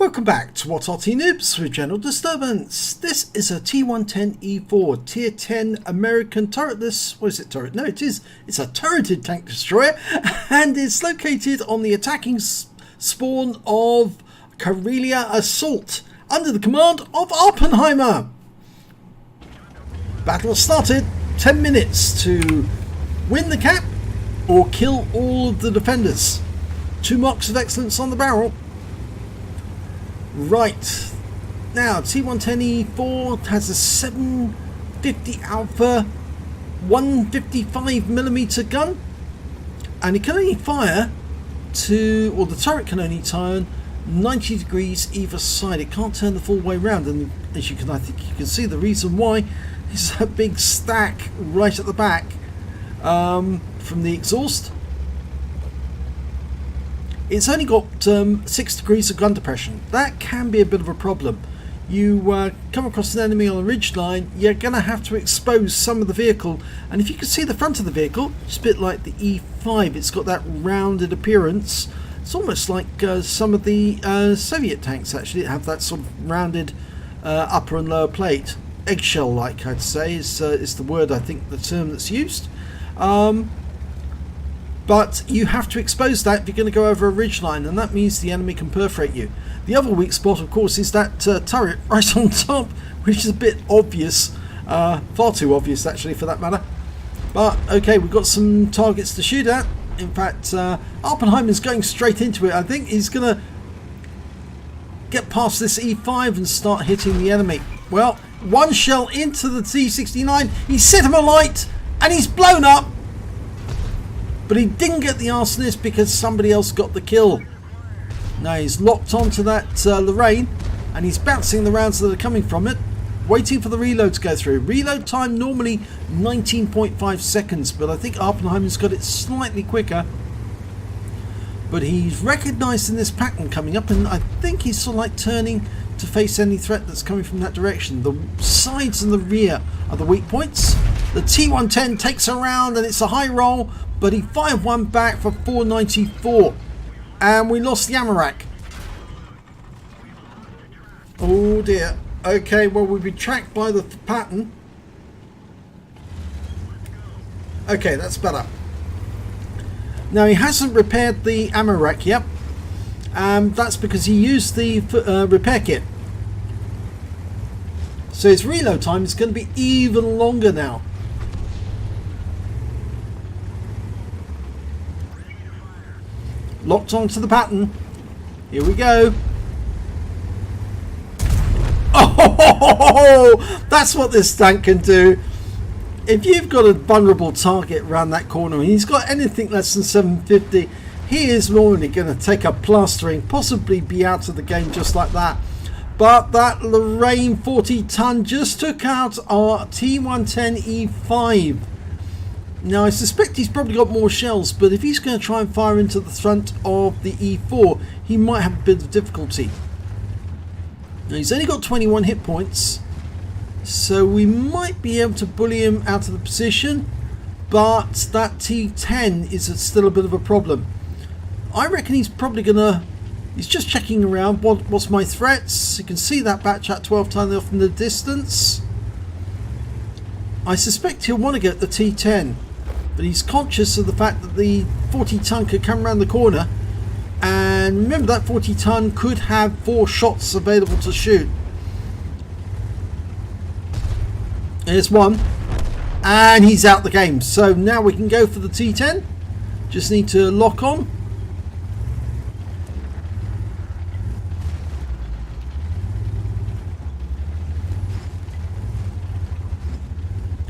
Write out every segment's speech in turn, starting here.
Welcome back to What's Arty Noobs with General Disturbance. This is a T110E4 Tier 10 American turretless, what is it, turret? No, it is. It's a turreted tank destroyer, and it's located on the attacking spawn of Karelia Assault under the command of Awppenheimer. Battle started. 10 minutes to win the cap or kill all of the defenders. 2 marks of excellence on the barrel. Right, now T110E4 has a 750 Alpha 155mm gun, and it can only fire to, or the turret can only turn 90 degrees either side. It can't turn the full way round, and as you can, I think you can see the reason why is a big stack right at the back from the exhaust. It's only got 6 degrees of gun depression. That can be a bit of a problem. You come across an enemy on a ridge line, you're going to have to expose some of the vehicle. And if you can see the front of the vehicle, it's a bit like the E5. It's got that rounded appearance. It's almost like some of the Soviet tanks actually have that sort of rounded upper and lower plate. Eggshell-like, I'd say, is the word, I think, the term that's used. But you have to expose that if you're going to go over a ridgeline, and that means the enemy can perforate you. The other weak spot, of course, is that turret right on top, which is a bit obvious, far too obvious actually for that matter. But okay, we've got some targets to shoot at. In fact, Awppenheimer's going straight into it. I think he's going to get past this E5 and start hitting the enemy. Well, one shell into the T69, he set him alight, and he's blown up. But he didn't get the arsonist because somebody else got the kill. Now he's locked onto that Lorraine, and he's bouncing the rounds that are coming from it, waiting for the reload to go through. Reload time normally 19.5 seconds, but I think Awppenheimer's got it slightly quicker. But he's recognising this pattern coming up, and I think he's sort of like turning to face any threat that's coming from that direction. The sides and the rear are the weak points. The T110 takes a round, and it's a high roll, but he fired one back for 494, and we lost the ammo rack. Oh dear. Okay, well, we've been tracked by the pattern. Okay, that's better. Now he hasn't repaired the ammo rack yet. That's because he used the repair kit. So his reload time is going to be even longer now. Locked onto the pattern. Here we go. Oh, that's what this tank can do. If you've got a vulnerable target around that corner and he's got anything less than 750, he is normally going to take a plastering, possibly be out of the game just like that. But that Lorraine 40-ton just took out our T110E5. Now I suspect he's probably got more shells, but if he's going to try and fire into the front of the E4, he might have a bit of difficulty. Now he's only got 21 hit points, so we might be able to bully him out of the position, but that T10 is still a bit of a problem. I reckon he's probably gonna, he's just checking around, what's my threats. You can see that batch at 12 ton off in the distance. I suspect he'll want to get the T10, but he's conscious of the fact that the 40 ton could come around the corner, and remember that 40 ton could have 4 shots available to shoot. There's one, and he's out the game. So now we can go for the T10. Just need to lock on.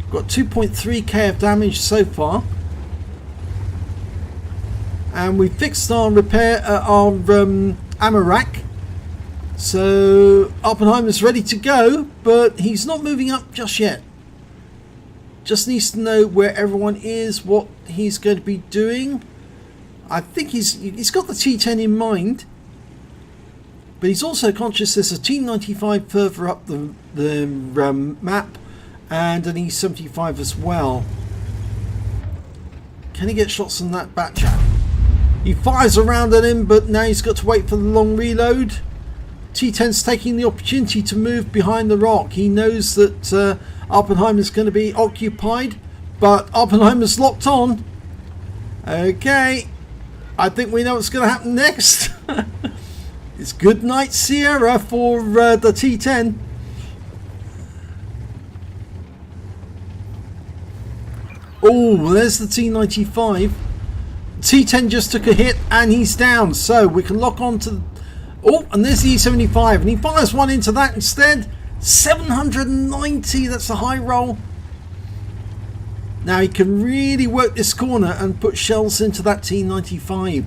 Got 2.3k of damage so far, and we fixed our repair our ammo rack. So Awppenheimer's ready to go, but he's not moving up just yet. Just needs to know where everyone is, what he's going to be doing. I think he's got the T10 in mind, but he's also conscious there's a T95 further up the map, and an E75 as well. Can he get shots on that Batchat? He fires around at him, but now he's got to wait for the long reload. T10's taking the opportunity to move behind the rock. He knows that Awppenheimer's going to be occupied, but Awppenheimer's locked on. Okay, I think we know what's going to happen next. It's good night Sierra for the T10. Oh, there's the T95. T10 just took a hit and he's down, so we can lock on to... Oh, and there's the E75, and he fires one into that instead. 790, that's a high roll. Now he can really work this corner and put shells into that T95.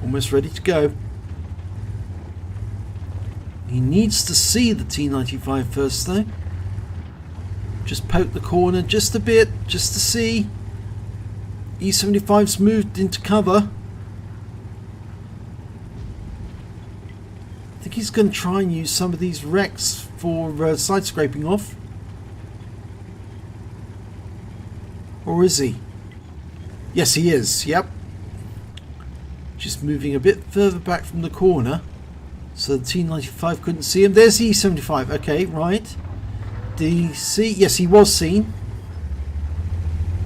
Almost ready to go. He needs to see the T95 first though. Just poke the corner just a bit, just to see. E75's moved into cover. I think he's going to try and use some of these wrecks for side scraping off. Or is he? Yes, he is, yep. Just moving a bit further back from the corner so the T95 couldn't see him. There's the E75, okay, right. DC, yes, he was seen.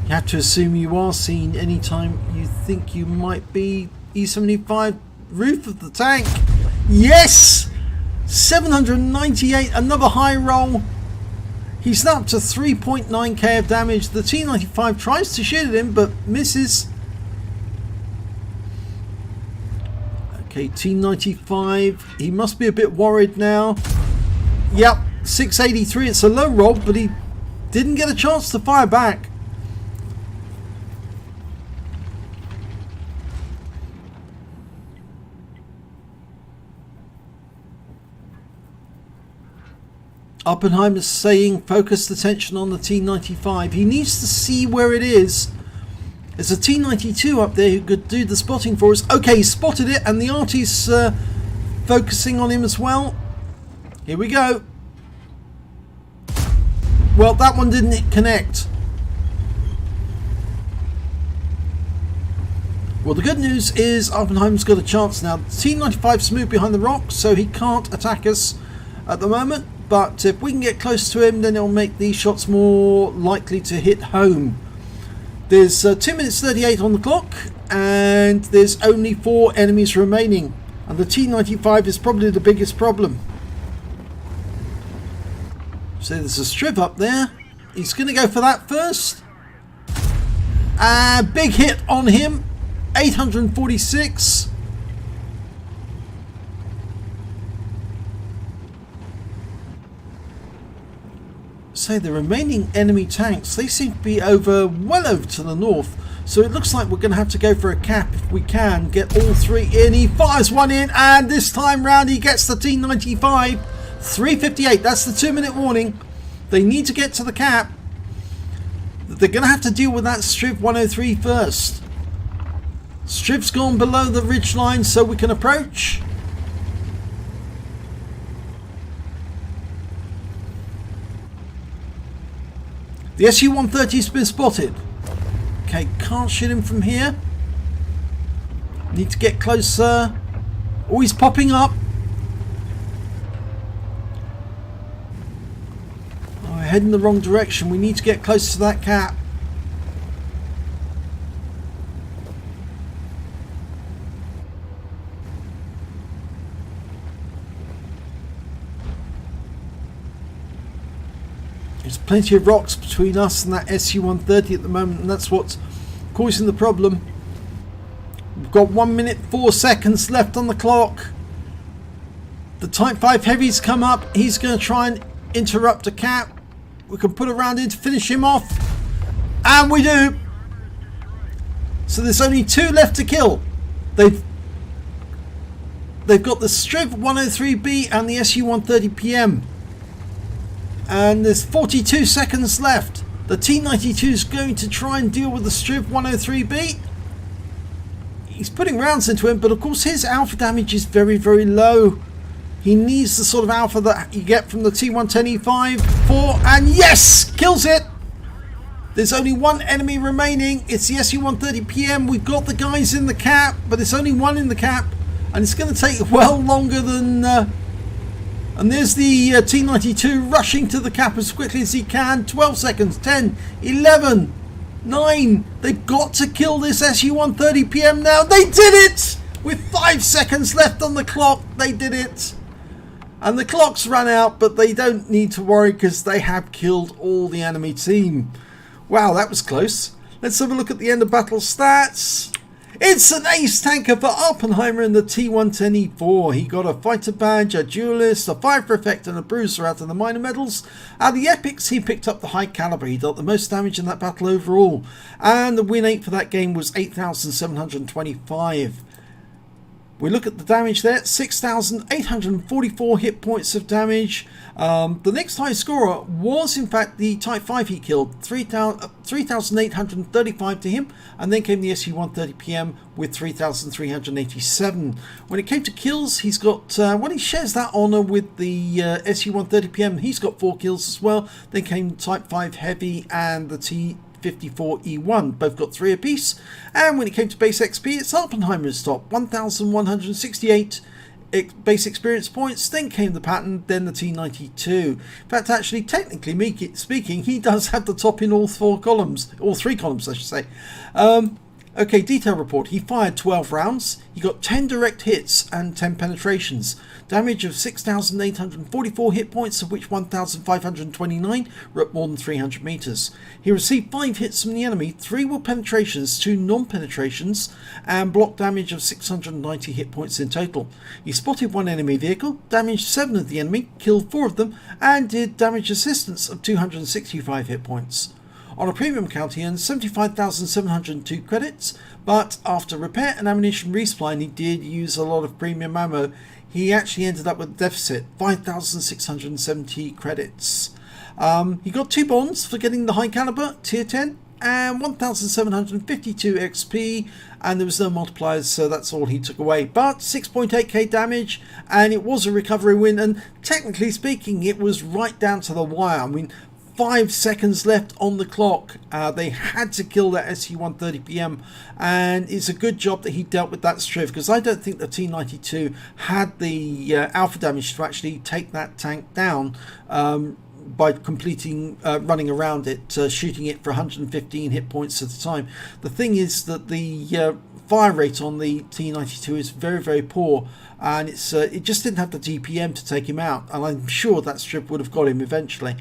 You have to assume you are seen anytime you think you might be. E75, roof of the tank. Yes! 798, another high roll. He's now up to 3.9k of damage. The T95 tries to shoot at him but misses. Okay, T95, he must be a bit worried now. Yep. 683, it's a low roll, but he didn't get a chance to fire back. Awppenheimer's saying focus attention on the T95. He needs to see where it is. There's a T92 up there who could do the spotting for us. Okay, he spotted it, and the Arty's focusing on him as well. Here we go. Well, that one didn't connect. Well, the good news is Awppenheimer's got a chance now. T95's moved behind the rock, so he can't attack us at the moment. But if we can get close to him, then it'll make these shots more likely to hit home. There's 2 minutes 38 on the clock, and there's only 4 enemies remaining. And the T95 is probably the biggest problem. So there's a strip up there. He's going to go for that first. Big hit on him. 846. So the remaining enemy tanks, they seem to be well over to the north. So it looks like we're going to have to go for a cap if we can get all 3 in. He fires one in, and this time round he gets the T95. 358, that's the 2-minute warning. They need to get to the cap. They're going to have to deal with that strip 103 first. Strip's gone below the ridge line so we can approach. The SU-130's been spotted. Okay, can't shoot him from here. Need to get closer. Oh, he's popping up. Heading the wrong direction. We need to get close to that cap. There's plenty of rocks between us and that SU-130 at the moment, and that's what's causing the problem. We've got 1 minute 4 seconds left on the clock. The Type 5 Heavy's come up. He's going to try and interrupt a cap. We can put a round in to finish him off. And we do. So there's only 2 left to kill. They've got the Striv 103B and the SU-130 PM. And there's 42 seconds left. The T92 is going to try and deal with the Striv 103B. He's putting rounds into him, but of course his alpha damage is very, very low. He needs the sort of alpha that you get from the T110E4, and yes! Kills it! There's only one enemy remaining. It's the SU-130PM. We've got the guys in the cap, but it's only one in the cap, and it's going to take well longer than... and there's the T92 rushing to the cap as quickly as he can. 12 seconds, 10, 11, 9. They've got to kill this SU-130PM now. They did it! With 5 seconds left on the clock, they did it. And the clock's run out, but they don't need to worry because they have killed all the enemy team. Wow, that was close. Let's have a look at the end of battle stats. It's an ace tanker for Awppenheimer in the T110E4. He got a fighter badge, a duelist, a fire effect and a bruiser out of the minor medals. Out of the epics, he picked up the high caliber. He dealt the most damage in that battle overall. And the win rate for that game was 8,725. We look at the damage there, 6,844 hit points of damage. The next highest scorer was in fact the Type 5 he killed, 3,835 to him, and then came the SU-130PM with 3,387. When it came to kills, he's got, well, he shares that honour with the SU-130PM, he's got 4 kills as well. Then came Type 5 Heavy and the T110E4, both got 3 apiece. And when it came to base XP, it's Awppenheimer's top, 1,168 base experience points. Then came the pattern, then the T92. In fact, actually, technically speaking, he does have the top in all 4 columns, all 3 columns, I should say. Okay, detail report. He fired 12 rounds. He got 10 direct hits and 10 penetrations. Damage of 6,844 hit points, of which 1,529 were at more than 300 meters. He received 5 hits from the enemy. 3 were penetrations, 2 non-penetrations, and block damage of 690 hit points in total. He spotted 1 enemy vehicle, damaged 7 of the enemy, killed 4 of them, and did damage assistance of 265 hit points. On a premium count, he earned 75,702 credits, but after repair and ammunition resupply, and he did use a lot of premium ammo, he actually ended up with a deficit, 5,670 credits. He got 2 bonds for getting the high caliber, tier 10, and 1,752 XP, and there was no multipliers, so that's all he took away. But 6.8k damage, and it was a recovery win, and technically speaking, it was right down to the wire. I mean, 5 seconds left on the clock. They had to kill that SU-130PM, and it's a good job that he dealt with that strip, because I don't think the T92 had the alpha damage to actually take that tank down by completing running around it, shooting it for 115 hit points at a time. The thing is that the fire rate on the T92 is very, very poor, and it just didn't have the DPM to take him out, and I'm sure that strip would have got him eventually.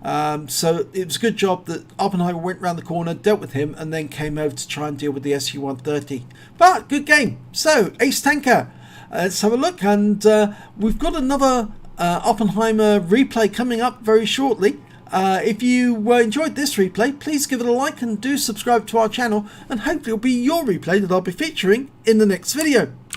So it was a good job that Awppenheimer went round the corner, dealt with him, and then came over to try and deal with the SU-130. But good game. So ace tanker. Let's have a look, and we've got another Awppenheimer replay coming up very shortly. If you enjoyed this replay, please give it a like and do subscribe to our channel, and hopefully it'll be your replay that I'll be featuring in the next video.